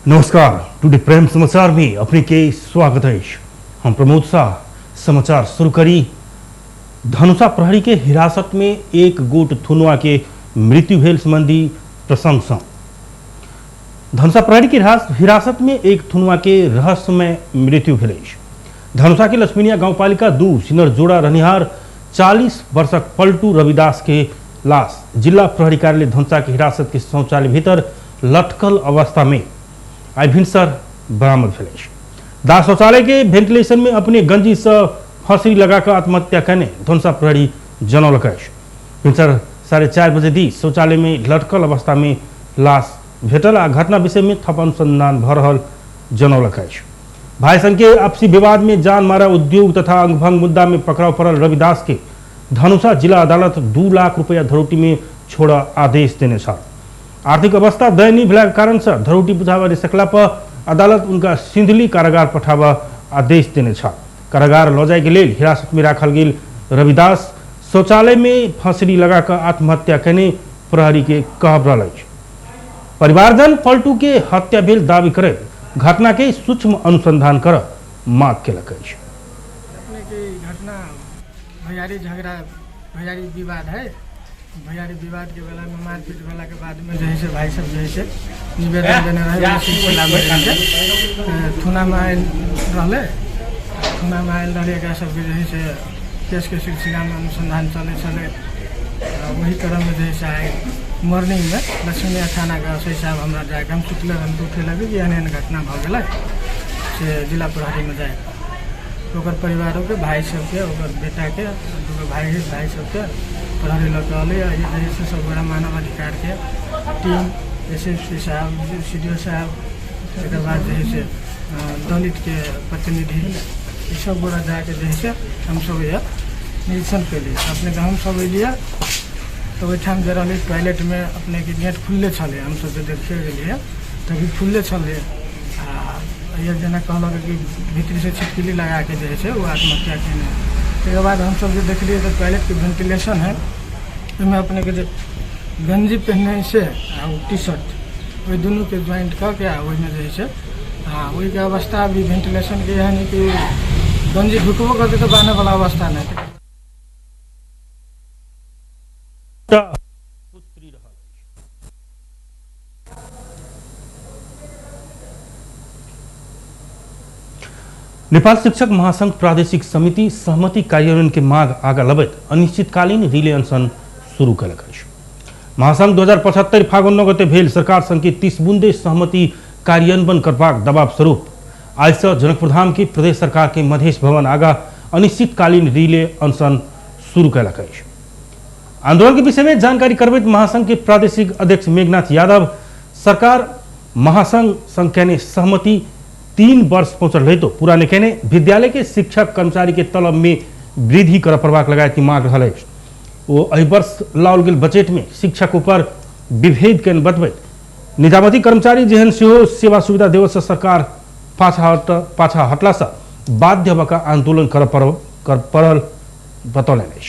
नमस्कार, टुडे प्रेम समाचार में अपने के स्वागत है। हम प्रमोद शाह समाचार शुरू करी। धनुषा प्रहरी के हिरासत में एक गोट थुनुआ के मृत्यु भेल संबंधी प्रशंसा। धनुषा प्रहरी की हिरासत में एक थुनुआ के रहस्यमय मृत्यु भेल। धनुषा के लक्ष्मीनिया गाउँपालिका 2 सिनर जोड़ा रहनिहार 40 वर्षक पल्टू रविदास के लाश जिला प्रहरी कार्यालय धनुषा के हिरासत के शौचालय भीतर लटकल अवस्था में आई भिनसर बरामद भेल। दाह शौचालय के वेंटिलेशन में अपने गंजी से फंसी लगाकर आत्महत्या करने धनुषा प्रहरी जनौलक। भिनसर 4:30 बजे दी शौचालय में लटकल अवस्था में लाश भेटल आ घटना विषय में थप अनुसंधान भ रहल जनौलक। भाई संघ के आपसी विवाद में जान मारा उद्योग तथा अंगभंग मुद्दा में पकड़ाव पड़ल रविदास के धनुषा जिला अदालत 2 लाख रुपया धरोटी में छोड़ आदेश देने छ। आर्थिक अवस्था दयनीय भेला के कारण से धरोटी बुझावा नहीं सकला पर अदालत उनका सिंधली कारागार पठावा आदेश देने छ। कारागार लजाए के लेल हिरासत में राखल गेल रविदास शौचालय में फंसरी लगाकर आत्महत्या करने प्रहरी के कहब रहल। परिवारजन पलटू के हत्या भेल दावी करे घटना के सूक्ष्म अनुसंधान कर मांग केलक। अपने के घटना भैयारी झगड़ा भैयारी विवाद है। भैयारी विवाद के बेला में मारपीट भेला के बाद में जैसे भाई सब जैसे निवेदन देने रहे सिलसिला में थुना में आयल रहले। थुना में आयल रहे एकरा सबके जैसे केस के सिलसिला में अनुसंधान चले वही क्रम में जैसे आए मॉर्निंग में लक्ष्मीनिया थाना का एसआई साहब हमरा जाके हम सुतले हम उठे लगे कि एहन घटना भ गेलै से जिला प्रहरी में जाए ओकर परिवारों के भाई सबके ओकर बेटा के भाई सबके प्रहरी लग जैसे सब बड़ा मानव अधिकार के टीम एसएसपी साहब सीडीओ साहब एक बाद जैसे दलित के प्रतिनिधि ये सब बड़ा जाके जैसे हम सब यह निरीक्षण के लिए अपने हम सब लिया तो वही जरा टॉयलेट में अपने की गेट खुले छे हम सब देखे गए तभी खुले छे ये जना कहल कि भीतर से छिटकिली लगा के जैसे वो आत्महत्या के बाद हम सब देखलिए तो टॉयलेट के वेंटिलेशन है उसमें अपने के गंजी पहनने से टी शर्ट वही दोनों के ज्वाइंट करके वही में जैसे वही के अवस्था अभी वेंटिलेशन के है नहीं कि गंजी ढुकबो करते तो बांधने वाला अवस्था नहीं। नेपाल शिक्षक महासंघ प्रादेशिक समिति सहमति कार्यान्वयन के मांग आगा लबैत अनिश्चितकालीन रिले अनशन शुरू कयलक अछि। महासंघ 2075 फागुन 9 गते भेल सरकार संघ के 30 बुंदे सहमति कार्यान्वयन करबाक दबाव स्वरूप आज से जनकपुर धाम की प्रदेश सरकार के मधेश भवन आगा अनिश्चितकालीन रिले अनशन शुरू कयलक अछि। आंदोलन के विषय में जानकारी करबैत महासंघ के प्रादेशिक अध्यक्ष मेघनाथ यादव सरकार महासंघ संघ कहने सहमति 3 वर्ष पहुंचल रहे तो पूरा नहीं कहने विद्यालय के शिक्षक कर्मचारी के तलब में वृद्धि कर प्रभाग लगाए की मांग रहा है। वो एहि वर्ष लाओल गेल बजट में शिक्षक ऊपर विभेद के बतबैत निजामती कर्मचारी जेहन सेहो सेवा सुविधा देव से सरकार पाछा हटला से बाध्य भका आंदोलन कर पड़ल बतौलनि।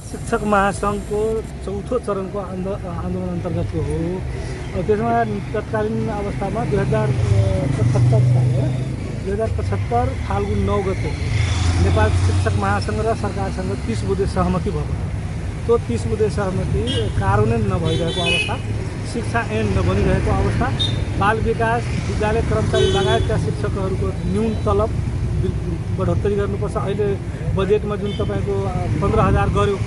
शिक्षक महासंघ को चौथो चरण को आंदोलन अंतर्गत हो और तत्कालीन अवस्था में 2075 फाल्गुन 9 गते नेपाल शिक्षक महासंघ र सरकारसँग 30 बुँदे सहमति भयो। तो 30 बुँदे सहमति कार्यान्वयन नभइरहेको अवस्था, शिक्षा ऐन नबनिरहेको अवस्था, बाल विकास विद्यालय कर्मचारी लगायतका शिक्षकहरूको न्यून तलब बढोत्तरी गर्नुपर्छ। अहिले बजेटमा जुन तपाईँको 15,000 गर्यो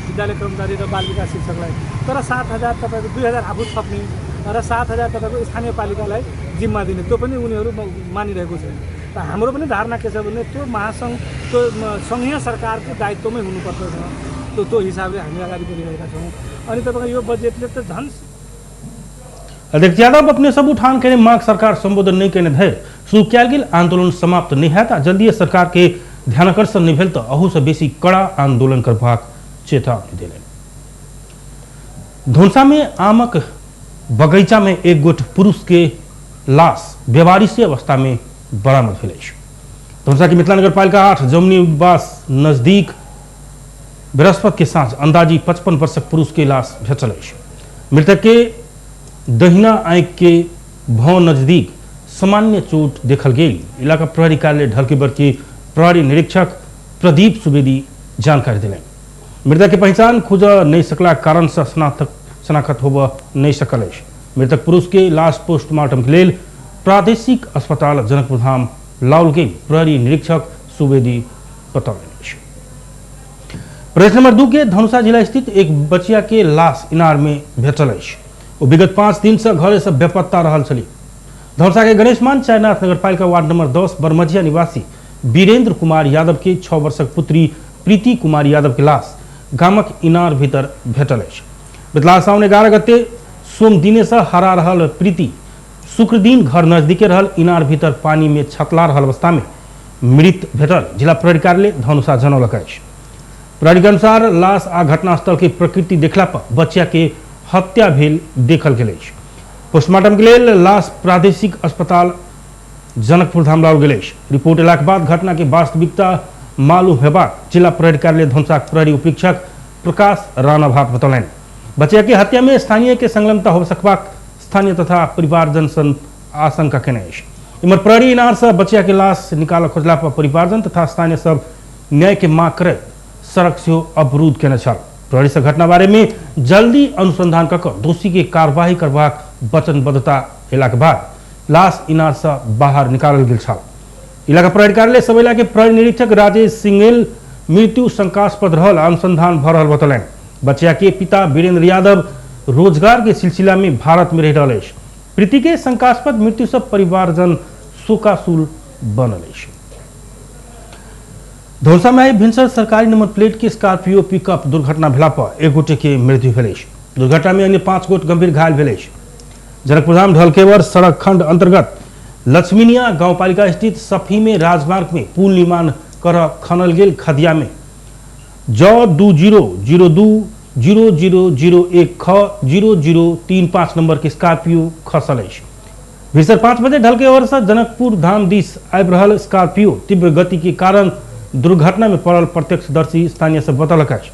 विद्यालय कर्मचारी र बाल विकास शिक्षकलाई, तर 7,000 तपाईँको 2,000 आफू थप्ने र 7,000 तपाईँको स्थानीय पालिकालाई जिम्मा दिने त्यो पनि उनीहरू मानिरहेको छैन। र हाम्रो पनि धारणा के छ भने त्यो महासंघ त्यो सङ्घीय सरकारको दायित्वमै हुनुपर्छ। त्यो हिसाबले हामी अगाडि बढिरहेका छौँ। अनि तपाईँको यो बजेटले त झन् अध्यक्ष यादव अपने सब उठान के मांग सरकार संबोधन नहीं करने धैर्य शुरू किया गेल आंदोलन समाप्त नहीं है जल्दी सरकार के ध्यानाकर्षण नहीं भेल तो अहू से बेसी कड़ा आंदोलन करबाक चेतावनी दिले। धनुषा में आमक बगीचा में एक गोट पुरुष के लाश बेवारिशी अवस्था में बरामद भेल। धनुषा की मिथिला नगर पालिका 8 जमुनी उद्वास नजदीक बृहस्पति के साँझ अंदाजी 55 वर्षक पुरुष के लाश भेटल। मृतक के दहिना आंख के भौं नजदीक सामान्य चोट देखल गई। इलाका प्रहरी कार्यालय ढलकेबर के प्रहरी निरीक्षक प्रदीप सुवेदी जानकारी दिले। मृतक की पहचान खुद नहीं सकला कारण से शनाख्त होब नहीं सकल है। मृतक पुरुष के लाश पोस्टमार्टम के लिए प्रादेशिक अस्पताल जनकपुर धाम लाउल गई। प्रहरी निरीक्षक सुवेदी बतौले। प्रदेश नंबर 2 के धनुषा जिला स्थित एक बचिया के लाश इनार में भेटल है। वो विगत 5 दिन से घर से बेपत्ता रहल छली। धनुषा के गणेशमान चायनाथ नगरपालिका वार्ड नंबर 10 बरमझिया निवासी वीरेंद्र कुमार यादव के 6 वर्षक पुत्री प्रीति कुमार यादव के लाश गामक इनार भीतर भेटल है। बितला साउन 11 गते सोम दिने से हरा रहल प्रीति शुक्र दिन घर नजदीके रहल इनार भीतर पानी में छतला रहल अवस्था में मृत भेटल जिला प्रहरी कार्यालय धनुषा जनौलक है। प्रहरी के अनुसार लाश आ घटनास्थल के प्रकृति देखला पर बच्चा के हत्या भेल देखल गेल। पोस्टमार्टम के लिए लाश प्रादेशिक अस्पताल जनकपुर धाम लाओल गेल। रिपोर्ट अयलाक बाद घटना के वास्तविकता मालूम हेबाक जिला प्रहरी कार्यालय धनुषा प्रहरी उपरीक्षक प्रकाश राणा भाट बतौलनि। बच्चा के हत्या में स्थानीय के संलग्नता हो सकबाक स्थानीय तथा परिवारजन सन आशंका केने अछि। इमर प्रहरी इनार से बच्चा के लाश निकाल खोजला पर परिवारजन तथा स्थानीय सब न्याय के मांग करैत सड़क से अवरुद्ध केने छल। प्रहरी से घटना बारे में जल्दी अनुसंधान कर दोषी के कार्यवाही करबाक वचनबद्धता अयलाक बाद लाश इनार से बाहर निकालल गेल छल। इलाका प्रहरी कार्यालय सबेला के प्रहरी निरीक्षक राजेश सिंगेल मृत्यु शंकास्पद रहल अनुसंधान भ रहल बतौलनि। बच्चा के पिता वीरेंद्र यादव रोजगार के सिलसिला में भारत में रह रहल अछि। प्रीति के शंकास्पद मृत्यु से परिवारजन शोकाकुल बनल अछि। धनुषा में आई भिनसर सरकारी नंबर प्लेट के स्कॉर्पियो पिकअप दुर्घटना भेला पर एक गोटे के मृत्यु भेल अछि। दुर्घटना में अन्य 5 गोट गंभीर घायल भेल अछि। जनकपुर धाम ढलकेवर सड़क खंड अंतर्गत लक्ष्मीनिया गांवपालिका स्थित सफी में राजमार्ग में पुल निर्माण कर खनल गेल खदिया में ज 20020001 ख 0035 नंबर के स्कॉर्पियो खसल अछि। भिनसर 5 बजे ढलकेवर से जनकपुर धाम दिस आबि रहल स्कॉर्पियो तीव्र गति के कारण दुर्घटना में पड़ल प्रत्यक्षदर्शी स्थानीय से बतौलक अछि।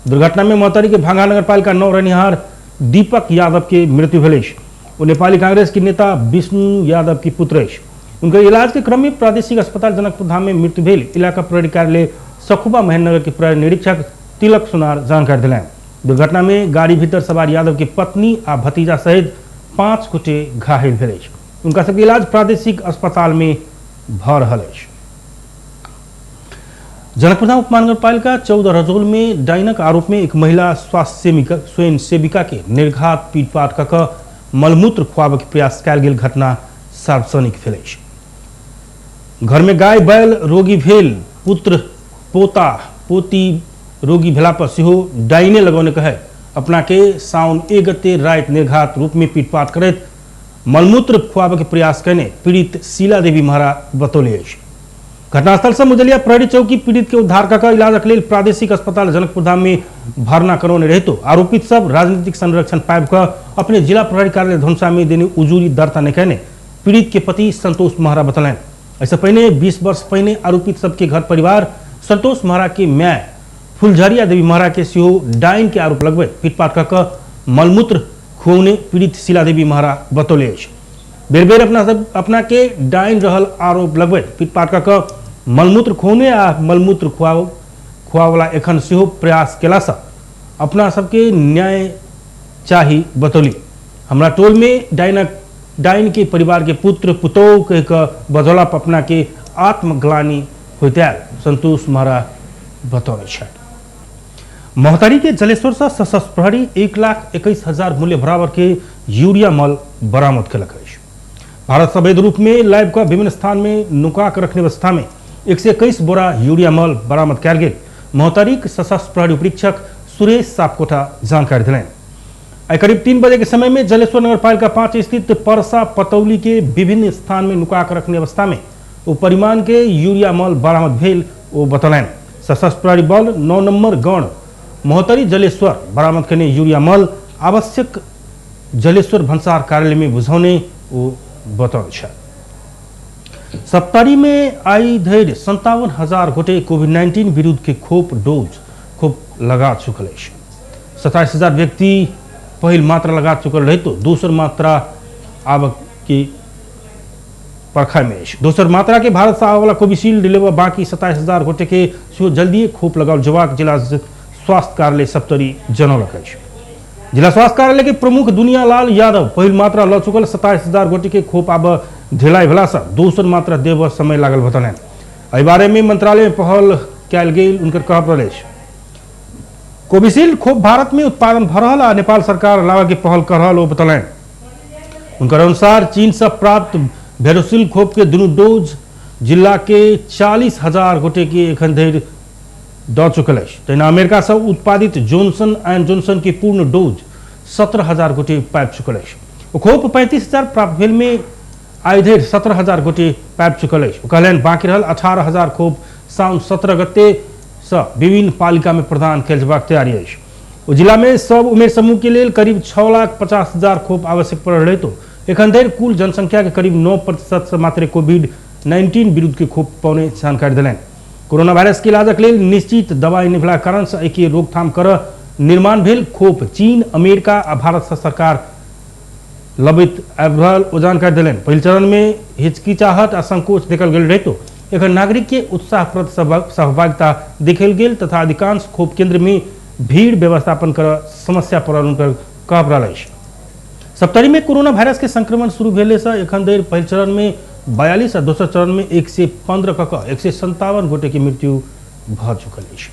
दुर्घटना में मोहतरी के भांगा नगरपालिका 9 रहनिहार दीपक यादव के मृत्यु भेल अछि। वो नेपाली कांग्रेस के नेता विष्णु यादव की पुत्र अछि। उनके इलाज के क्रम में प्रादेशिक अस्पताल जनकपुर धाम में मृत्यु भेल इलाका प्रहरी कार्यालय सखुबा महेंद्रनगर के प्रहरी निरीक्षक तिलक सुनार जानकारी दिलनि। दुर्घटना में गाड़ी भीतर सवार यादव की पत्नी आ भतीजा सहित 5 गोटे घायल भेल अछि। उनका सबके इलाज प्रादेशिक अस्पताल में भ रहल अछि। जनकपुर धाम उपमहानगर पालिका 14 रजौल में डाइनक आरोप में एक महिला स्वास्थ्य स्वयं सेविका के निर्घात पीटपाट कऽ मलमूत्र खुआब के प्रयास कयल गेल घटना सार्वजनिक भेल अछि। घर में गाय बैल रोगी भेल पुत्र पोता पोती रोगी भेला पर सेहो डाइने लगौने कहे अपना के साउन 1 गते रात निर्घात रूप में पीटपाट करैत मलमूत्र खुआब के प्रयास करने पीड़ित शीला देवी महारा बतौले अछि। घटनास्थल से मुजलिया प्रहरी चौकी पीड़ित के उद्धार कर इलाजक लेल प्रादेशिक अस्पताल जनकपुर धाम में भरना करौने रहतो आरोपित सब राजनीतिक संरक्षण पाइब कर अपने जिला प्रहरी कार्यालय धनुषा में देने उजूरी दर्ता नहीं कहने पीड़ित के पति संतोष महारा बतौलन। ऐसे पहले 20 वर्ष पहले आरोपित सबके घर परिवार संतोष महारा के मैं फुलझरिया देवी महारा के सेहो डाइन के आरोप लगबे पीटपाट कर मलमूत्र खुआने पीड़ित शीला देवी महारा बतौले अछि। बेर बेर अपना के डाइन रहल आरोप लगबे पीटपाट कर मलमूत्र खुआने आ मलमूत्र खुआवला एखन सेहो प्रयास केला से अपना सबके न्याय चाही बतौली। हमरा टोल में डाइन के परिवार के पुत्र पुतौह कह बजौला पर अपना के आत्मग्लानि होते संतोष महारा बतौने छथि। मोहतरी के जलेश्वर से सशस्त्र प्रहरी 1,21,000 मूल्य बराबर के यूरिया मल बरामद कलक अछि। भारत से अवैध रूप में लैब का विभिन्न स्थान में नुका कर रखने अवस्था में 121 बोरा यूरिया मल बरामद कयल गेल मोहतरी के सशस्त्र प्रहरी उपरीक्षक सुरेश सापकोटा जानकारी दिलनि। आई करीब 3 बजे के समय में जलेश्वर नगर पालिका 5 स्थित परसा पतौली के विभिन्न स्थान में नुका कर रखने अवस्था में वो परिमाण के यूरिया मल बरामद भेल वो बतौलनि। सशस्त्र प्रहरी बल 9 नंबर गण मोहतरी जलेश्वर बरामद करने यूरिया मल आवश्यक जलेश्वर भंसार कार्यालय में बुझौने वो बतौल छथि। सप्तारी में आई धरि 57,000 गोटे कोविड-19 विरुद्ध के खोप डोज खोप लगा चुकल अछि। 27,000 व्यक्ति पहिल मात्रा लगा चुकल रही तो दूसर मात्रा आब की परखा में दोसर मात्रा के भारत से आवे वाला कोविशील्ड लेवा बाकी 27,000 गोटे के जल्दी खोप लगाओल जवाक जिला स्वास्थ्य कार्यालय सप्तरी जनौलक अछि। जिला स्वास्थ्य कार्यालय के प्रमुख दुनियालाल यादव पहिल मात्रा ल चुकल 27,000 गोटे के खोप आब ढिलाई भेला से दोसर मात्रा देव समय लागल बतौलनि। एहि बारे में मंत्रालय में पहल कयल गेल उनकर कहब रहल अछि। कोविशील्ड खोप भारत में उत्पादन भ रहल आ नेपाल सरकार लावा के पहल कर रहल ओ बतौलनि। उनकर अनुसार चीन से प्राप्त वेरोसिल खोप के दुनू डोज जिला के 40,000 गोटे के एखन धरि द चुकल अछि। तहिना अमेरिका से उत्पादित जॉनसन एंड जॉनसन के पूर्ण डोज 17,000 गोटे पाबि चुकल अछि। ओ खोप 35,000 प्राप्त भेल में आइ धरि 17,000 गोटे पाबि चुकल अछि। ओ कहलनि बाकी रहल 18,000 खोप साउन 17 गते से विभिन्न पालिका में प्रदान कयल जेबाक तैयारी अछि। ओ जिला में सब उमेर समूह के लेल करीब 6,50,000 खोप आवश्यक पड़ल रही तो एखन धरि कुल जनसंख्या के करीब 9% से मात्र कोविड-19 विरुद्ध के खोप पौने जानकारी दिलनि। कोरोना वायरस के इलाजक लेल निश्चित दवाई नहि भेला कारण से एके रोकथाम कर निर्माण भेल खोप चीन, अमेरिका आ भारत से सरकार लबित आबि रहल ओ जानकारी दिलनि। पहिल चरण में हिचकिचाहट आ संकोच देखल गेल रही तो एखन नागरिक के उत्साहप्रद सहभागिता देखल गेल तथा अधिकांश खोप केंद्र में भीड़ व्यवस्थापन कर समस्या पड़ल उनकर कहब रहल अछि। सप्तरी में कोरोना वायरस के संक्रमण शुरू भेले से एखन धरि पहिल चरण में 42 आ दोसर चरण में 115 कऽ 157 गोटे की मृत्यु भ चुकल अछि।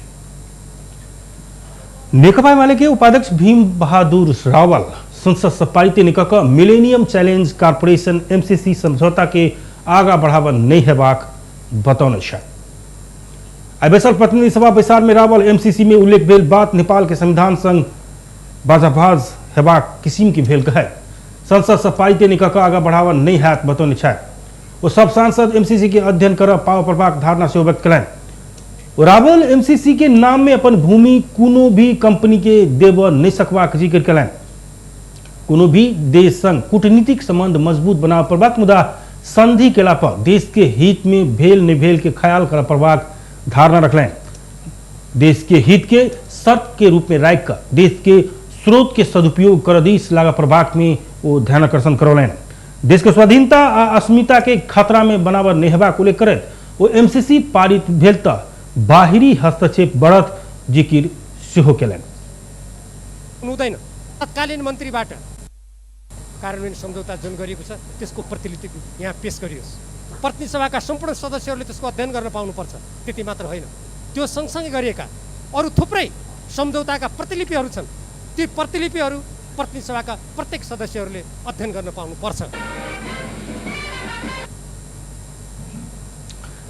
नेकपा माले के उपाध्यक्ष भीम बहादुर रावल संसद से पारित निकक मिलेनियम चैलेंज कॉर्पोरेशन MCC समझौता के आगा बढ़ावा नहीं हेबाक बतौने छथि। आइ बैसल प्रतिनिधि सभा बैसार में रावल MCC में उल्लेख भेल बात नेपाल के संविधान संग बाजाबाज हेबाक किसिम की भेल कहे संसद से पारित निकक आगा बढ़ावा नहीं हैत बतौने छथि। वो सब सांसद MCC के अध्ययन कर पाव प्रभाक धारणा से व्यक्त कलनि। रावल MCC के नाम में अपन भूमि कोनो भी कंपनी के देव नहीं सकबाक जिक्र कलनि। कोनो भी देश संग कूटनीतिक संबंध मजबूत बनाव पड़बाक मुदा संधि केला पर देश के हित में भेल नहीं भेल के ख्याल कर पड़बाक धारणा रखलनि। देश के हित के शर्त के रूप में राख कर देश के स्रोत के सदुपयोग कर दिस लागा प्रभाग में वो ध्यान आकर्षण करौलनि। देश के स्वाधीनता आ अस्मिता के खतरा में बनाव नहीं हेबाक उल्लेख करैत वो MCC पारित भेल त बाहिरी हस्तक्षेप बढ़त जिकिर सेहो केलनि। हुँदैन तत्कालीन मन्त्रीबाट कार्यान्वयन सम्झौता जुन गरिएको छ त्यसको प्रतिलिपि यहाँ पेश गरियोस्। प्रतिनिधि सभाका सम्पूर्ण सदस्यहरूले त्यसको अध्ययन गर्न पाउनुपर्छ। त्यति मात्र होइन, त्यो सँगसँगै गरिएका अरू थुप्रै सम्झौताका प्रतिलिपिहरू छन्। ती प्रतिलिपिहरू प्रतिनिधि सभाका प्रत्येक सदस्यहरूले अध्ययन गर्न पाउनुपर्छ।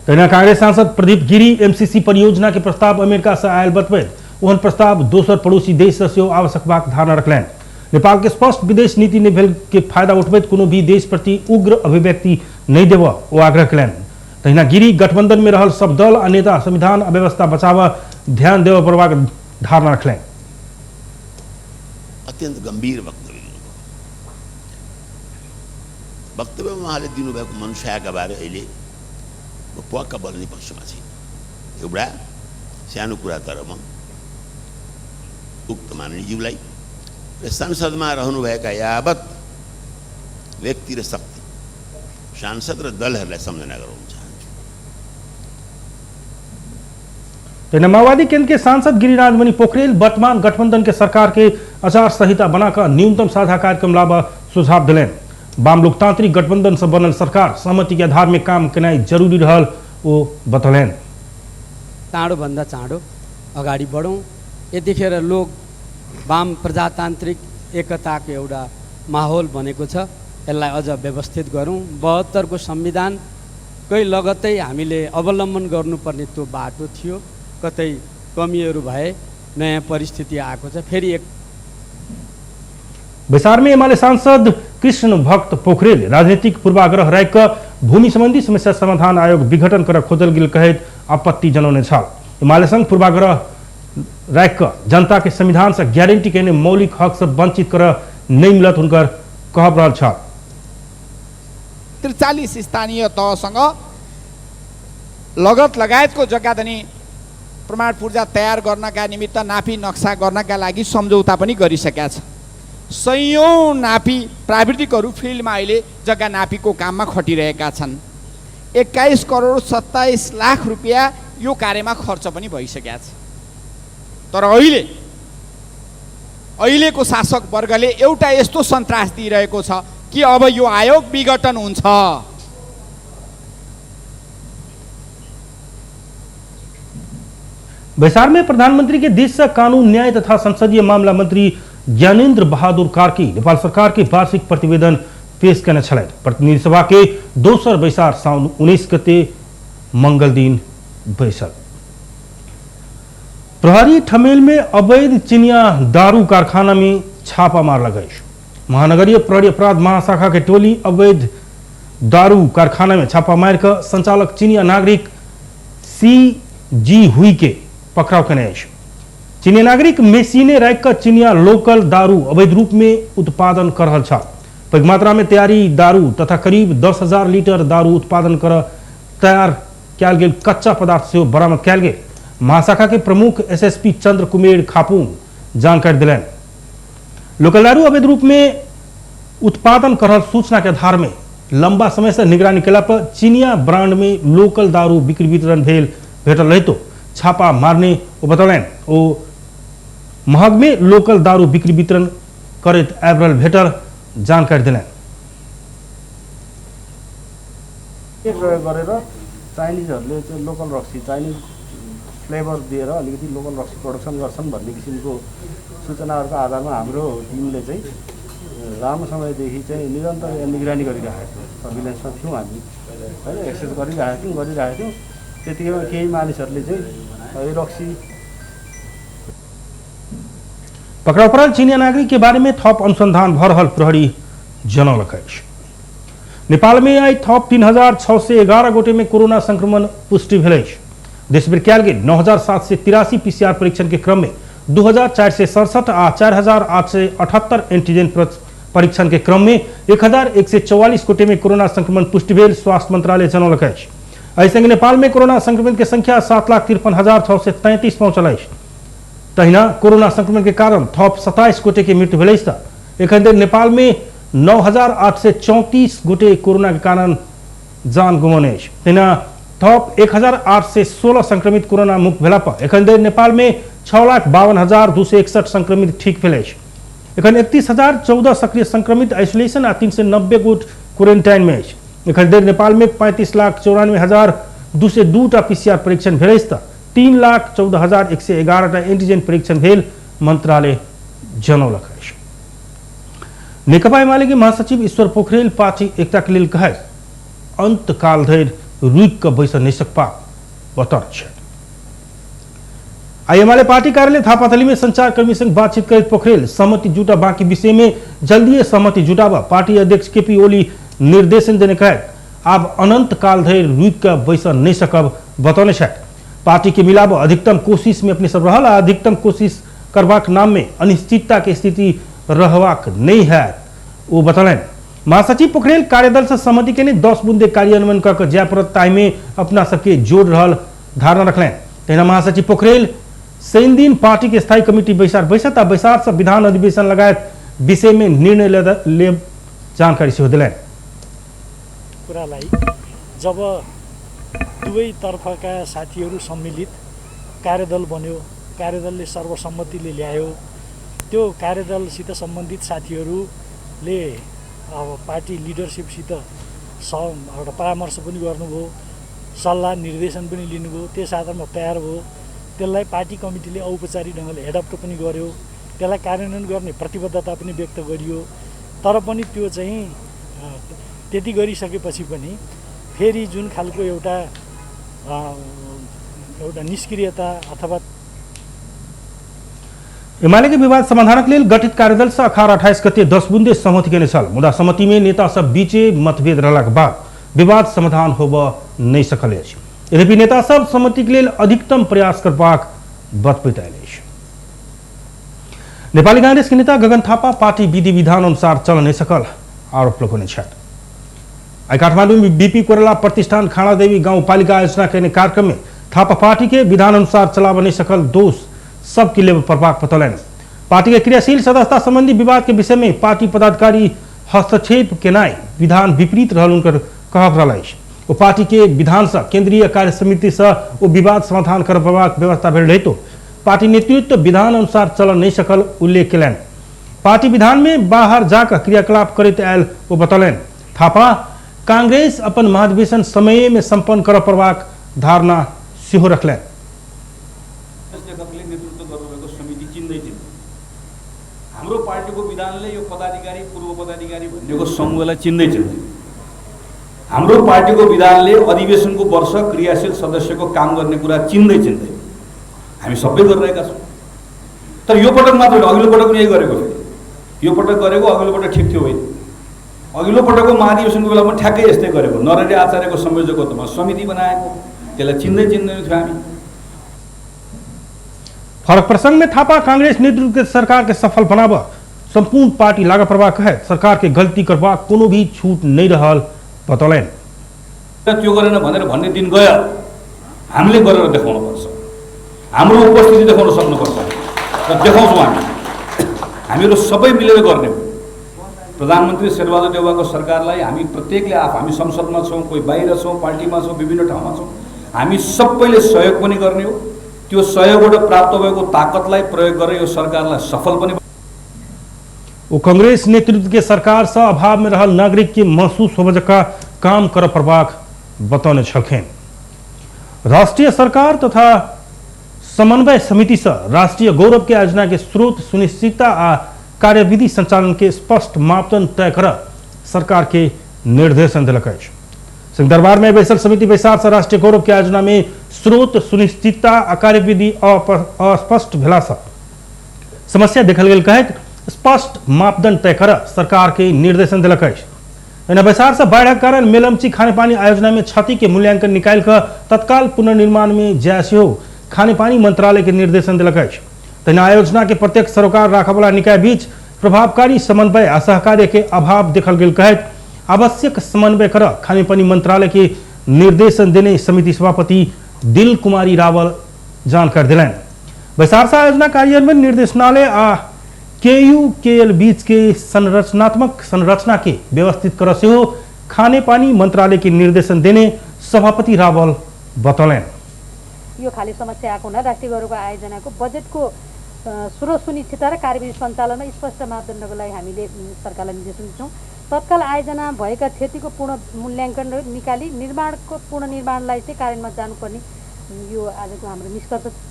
तहिना कांग्रेस सांसद प्रदीप गिरी MCC परियोजना के प्रस्ताव अमेरिका से आयल बतबैत ओहन प्रस्ताव दोसर पड़ोसी देश से सेहो आवश्यकताक धारणा रखलनि। नेपाल के स्पष्ट विदेश नीति नहीं भेल के फायदा उठबैत कोनो भी देश प्रति उग्र अभिव्यक्ति नहीं देव ओ आग्रह कलनि। तहिना गिरी गठबंधन में रहल सब दल आ नेता संविधान आ व्यवस्था बचाव ध्यान देव पड़बाक धारणा रखलनि। अत्यंत गंभीर वक्तव्य वक्तव्य उहाँले दिनुभएको मनुष्यका बारे अहिले म पक्का बोल्ने पक्षमा छैन। एउटा सानो कुरा तर म उक्त माननीयज्यूलाई र संसदमा रहनुभएका यावत व्यक्ति र शक्ति सांसद र दलहरूलाई सम्झना गराउन चाहन्छु। तो माओवादी केंद्र के सांसद गिरिराज मणि पोखरेल वर्तमान गठबंधन के सरकार के आचार संहिता बनाकर न्यूनतम साझा कार्यक्रम लाभ सुझाव दिलनि। वाम लोकतांत्रिक गठबंधन से बनल सरकार सहमति के आधार में काम करना जरूरी रहल वो बतौलनि। चाँडो भन्दा चाँडो अगाडि बढौँ। यतिखेर लोक वाम प्रजातान्त्रिक एकताको एउटा माहौल बनेको छ, यसलाई अझ व्यवस्थित गरौँ। 72 को संविधानकै लगत्तै हामीले अवलम्बन गर्नुपर्ने त्यो बाटो थियो, कतै कमीहरू भए नयाँ परिस्थिति आएको छ। फेरि एक बैसार में एमाले सांसद कृष्ण भक्त पोखरेल राजनीतिक पूर्वाग्रह राख भूमि संबंधी समस्या समाधान आयोग विघटन कर खोजल गेल कहैत आपत्ति जनाउने छ। एमाले संग पूर्वाग्रह राख जनता के संविधान से गारंटी कहने मौलिक हक से वंचित कर नहीं मिलत उनकर कहब रहल छ। 43 स्थानीय तहसँग लगत लगायतको जग्गाधनी प्रमाण पूर्जा तयार गर्नका निमित्त नापी नक्सा गर्नका लागि सम्झौता पनि गरिसकेका छ। सयौँ नापी प्राविधिकहरू फिल्डमा अहिले जग्गा नापीको काममा खटिरहेका छन्। 21 करोड 27 लाख रुपियाँ यो कार्यमा खर्च पनि भइसकेका छ। तर अहिलेको शासक वर्गले एउटा यस्तो सन्तास दिइरहेको छ कि अब यो आयोग विघटन हुन्छ। बैसार में प्रधानमंत्री के देश से कानून न्याय तथा संसदीय मामला मंत्री ज्ञानेन्द्र बहादुर कार्की नेपाल सरकार के वार्षिक प्रतिवेदन पेश करने छल। प्रतिनिधि सभा के दोसर बैसार साउन 19 गते मंगल दिन बैसल। प्रहरी ठमेल में अवैध चिनिया दारू कारखाना में छापा मार लगाई। महानगरीय प्रहरी अपराध महाशाखा के टोली अवैध दारू कारखाना में छापा मार कर संचालक चिनिया नागरिक CG हुई के पकड़ाव करने। चीनी नागरिक मेसीने रख कर चिनिया लोकल दारू अवैध रूप में उत्पादन कर रहा था। पैघ मात्रा में तैयारी दारू तथा करीब 10,000 लीटर दारू उत्पादन कर तैयार किया गेल कच्चा पदार्थ से बरामद किया गेल। महाशाखा के प्रमुख SSP चंद्र कुमेर खापून जानकारी दिलन। लोकल दारू अवैध रूप में उत्पादन कर रहा सूचना के आधार में लंबा समय से निगरानी केला पर चीनिया ब्रांड में लोकल दारू बिक्री वितरण भेटल रहे तो छापा मारने बतौलन। ओ महग में लोकल दारू बिक्री वितरण करत एवरल भेटल जानकारी दिलन। प्रयोग गरेर चाइनिजहरूले चाहिँ लोकल रक्सी चाइनिज फ्लेभर दिएर अलिकति लोकल रक्सी प्रोडक्सन गर्छन् भन्ने किसिमको सूचनाहरूको आधारमा हाम्रो टिमले चाहिँ लामो समयदेखि चाहिँ निरन्तर निगरानी गरिरहेको थियो। सर्भिलेन्समा थियौँ हामी हैन, एक्सेस गरिरहेको थियौँ। त्यतिखेर केही मानिसहरूले चाहिँ यो रक्सी पकड़ाव पर चीनिया नागरिक के बारे में थप अनुसंधान भर रहल प्रहरी जनौलक। नेपाल में आई थप 3,611 गोटे में कोरोना संक्रमण पुष्टि भेल। देशभर कयल गेल 9,783 PCR परीक्षण के क्रम में 2,467 आ 4,878 एंटीजन परीक्षण के क्रम में 1,144 गोटे में कोरोना संक्रमण पुष्टि भेल। स्वास्थ्य मंत्रालय जनौलक। ऐसे नेपाल में कोरोना संक्रमण की संख्या 7,53,633 पहुंचल। तहिना कोरोना संक्रमण के कारण थप 27 गोटे की मृत्यु भेल। एखन धरि नेपाल में 9,834 गोटे कोरोना के कारण जान गुमौने। तहिना थप 1,816 संक्रमित कोरोना मुक्त भेला पर एखन धरि नेपाल में 6,52,261 संक्रमित ठीक भेल। एखन 31,014 सक्रिय संक्रमित आइसोलेशन आ 390 गोट क्वारंटाइन में। एखन धरि नेपाल में 35,94,202 PCR परीक्षण भेल। 3,14,111 एंटीजन परीक्षण भेल मंत्रालय जनौलक। नेकपा एमाले के महासचिव ईश्वर पोखरेल पार्टी एकता के लिए कहे अंत काल धरि रुक कर बैस नहीं सकपा बतर। एमाले पार्टी कार्यालय थापाथली में संचार कर्मी संग बातचीत कर पोखरेल सहमति जुटा बाकी विषय में जल्दी सहमति जुटावा पार्टी अध्यक्ष KP ओली निर्देशन देने कहे अब अनंत काल धरि रुक कर बैस नहीं सकब बतौने। पार्टी के मिलाब अधिकतम कोशिश में अपने सब रहल। अधिकतम कोशिश करवाक नाम में अनिश्चितता की स्थिति रहवाक नहीं है वो बतौलन। महासचिव पोखरेल कार्यदल से सहमति के 10 बुंदे कार्यान्वयन कर जयप्रत ताई में अपना सबके जोड़ रहल धारणा रखलें। तेना महासचिव पोखरेल शनि दिन पार्टी के स्थायी कमिटी बैसत आ बैसार से विधान अधिवेशन लगायत विषय में निर्णय ले जानकारी से दिलें। कुरालाई जब दुवै तर्फका साथीहरू सम्मिलित कार्यदल बन्यो, कार्यदलले सर्वसम्मतिले ल्यायो, त्यो कार्यदलसित सम्बन्धित साथीहरूले अब पार्टी लिडरसिपसित एउटा परामर्श पनि गर्नुभयो, सल्लाह निर्देशन पनि लिनुभयो। त्यस आधारमा तयार भयो। त्यसलाई पार्टी कमिटीले औपचारिक ढङ्गले एडप्ट पनि गर्यो। त्यसलाई कार्यान्वयन गर्ने प्रतिबद्धता पनि व्यक्त गरियो। तर पनि त्यो चाहिँ त्यति गरिसकेपछि पनि फेरि जुन खालको एउटा निष्क्रियता अथवा एमाले के विवाद समाधान के लिए गठित कार्यदल से 28 गते 10 बुंदे सहमति के छल। मुदा सहमति में नेता सब बीचे मतभेद रहला के बाद विवाद समाधान होब नहीं सकल। यद्यपि नेता सब सहमति के लिए अधिकतम प्रयास करबाक बतबैत आयल। नेपाली कांग्रेस के नेता गगन थापा पार्टी विधि विधान अनुसार चल नहीं सकल आरोप लगौने। आई काठमांडू में बीपी कोइराला प्रतिष्ठान खानादेवी गाउँपालिका आयोजना करने कार्यक्रम में थापा पार्टी के विधान अनुसार चलाव नहीं सकल दोष सबके लिए प्रभाव बतौलन। पार्टी के क्रियाशील सदस्यता संबंधी विवाद के विषय में पार्टी पदाधिकारी हस्तक्षेप केनाई विधान विपरीत रहल उनकर कहब रहल। वो पार्टी के विधानसभा केंद्रीय कार्य समिति से वो विवाद समाधान करबाक व्यवस्था भेल रहितो पार्टी नेतृत्व विधान अनुसार चल नहीं सकल उल्लेख कलन। पार्टी विधान में बाहर जाकर क्रियाकलाप करते आयल वो बतौलन। थापा कांग्रेस अपन महाधिवेशन समय में संपन्न कर प्रवाक धारणा सिहो रखलन। नेतृत्व गर्नुभएको समिति चिन्दै चिन्दै हाम्रो पार्टीको विधानले यो पदाधिकारी पूर्व पदाधिकारी भन्नेको समूहलाई चिन्दै चिन्दै हाम्रो पार्टीको विधानले अधिवेशनको वर्ष क्रियाशील सदस्यको काम गर्ने कुरा चिन्दै चिन्दै हामी सबै गरिरहेका छौँ। तर यो पटक मात्र अघिल्लो पटक पनि यही गरेको थियो। यो पटक गरेको अघिल्लो पटक ठिक थियो होइन। अघिल्लो पटकको महाधिवेशनको बेलामा ठ्याक्कै यस्तै गरेको नरहरि आचार्यको संयोजकत्वमा समिति बनाएको त्यसलाई चिन्दै चिन्दैन थियो हामी। फरक प्रसंग में थापा कांग्रेस नेतृत्व के सरकार के सफल बनाव संपूर्ण पार्टी लागा प्रवाह कहे सरकार के गलती करवा कोनो भी छूट नहीं रहल बतौलन। त्यो गरेन भनेर भन्ने दिन गयो हामीले गरेर देखाउनु पर्छ। हाम्रो उपस्थिति देखाउन सक्नुपर्छ र देखाउँछौँ हामीहरू सबै मिलेर गर्ने हो। प्रधानमन्त्री शेरबहादुर देउवाको सरकारलाई हामी प्रत्येकले हामी संसदमा छौँ, कोही बाहिर छौँ, पार्टीमा छौँ, विभिन्न ठाउँमा छौँ, हामी सबैले सहयोग पनि गर्ने हो। त्यो सहयोगबाट प्राप्त भएको ताकतलाई प्रयोग गरेर यो सरकारलाई सफल पनि। वो कांग्रेस नेतृत्व के सरकार से अभाव में रहल नागरिक के महसूस होबे का काम कर प्रवाक बतौने छलखेन। राष्ट्रीय सरकार तथा समन्वय समिति से राष्ट्रीय गौरव के योजना के स्रोत सुनिश्चितता आ कार्यविधि संचालन के स्पष्ट मापदंड तय कर सरकार के निर्देशन दिलक। सिंह दरबार में बैसल समिति बैसार से राष्ट्रीय गौरव के योजना में स्रोत सुनिश्चितता आ कार्यविधि अस्पष्ट भेला से समस्या देखल गेल कहे स्पष्ट मापदंड तय कर सरकार के निर्देशन दिलक। बैसार से बाढ़ कारण मेलमची खाने पानी आयोजना में क्षति के मूल्यांकन निकाल कर तत्काल पुनर्निर्माण में जायसे हो खाने पानी मंत्रालय के निर्देशन दिलक। तेना आयोजना के प्रत्यक्ष सरोकार राखे वाला निकाय बीच प्रभावकारी समन्वय आ सहकार्य के अभाव देखल गेल कहे आवश्यक समन्वय कर खाने पानी मंत्रालय के निर्देशन देने समिति सभापति दिल कुमारी रावल जानकारी दिलन। बैसार आयोजना कार्यान्वयन निर्देशनालय आ KUKL बीच के संरचनात्मक संरचना के व्यवस्थित कर से हो खाने पानी मंत्रालय के निर्देशन देने सभापति रावल बतौलन। यो खाली समस्या आएको हुँदा राष्ट्रिय गौरवको आयोजनाको बजेटको स्रोत सुनिश्चितता र कार्यविधि सञ्चालनमा स्पष्ट मापदण्डको लागि हामीले सरकारलाई निर्देशन दिन्छौँ। तत्काल आयोजना भएका क्षतिको पूर्ण मूल्याङ्कन र निकाली निर्माणको पूर्ण निर्माणलाई चाहिँ कार्यान्वयनमा जानुपर्ने यो आजको हाम्रो निष्कर्ष।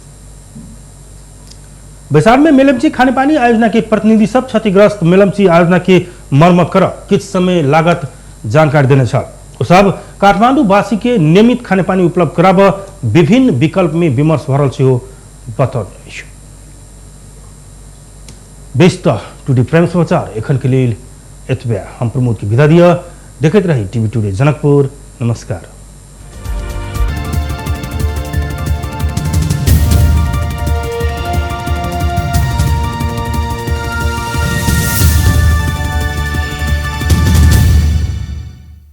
बैसार में मेलमची खाने पानी आयोजना के प्रतिनिधि सब क्षतिग्रस्त मेलमची आयोजना के मरम्मत कर किस समय लागत जानकारी देने सब काठमांडू वासी के नियमित खाने पानी उपलब्ध कराब विभिन्न विकल्प में विमर्श भरल से बतौल। व्यस्त टुडे प्राइम समाचार एखन के लिए एतबे हम प्रमोद की विदा दिया देखते रही टीवी टुडे जनकपुर। नमस्कार।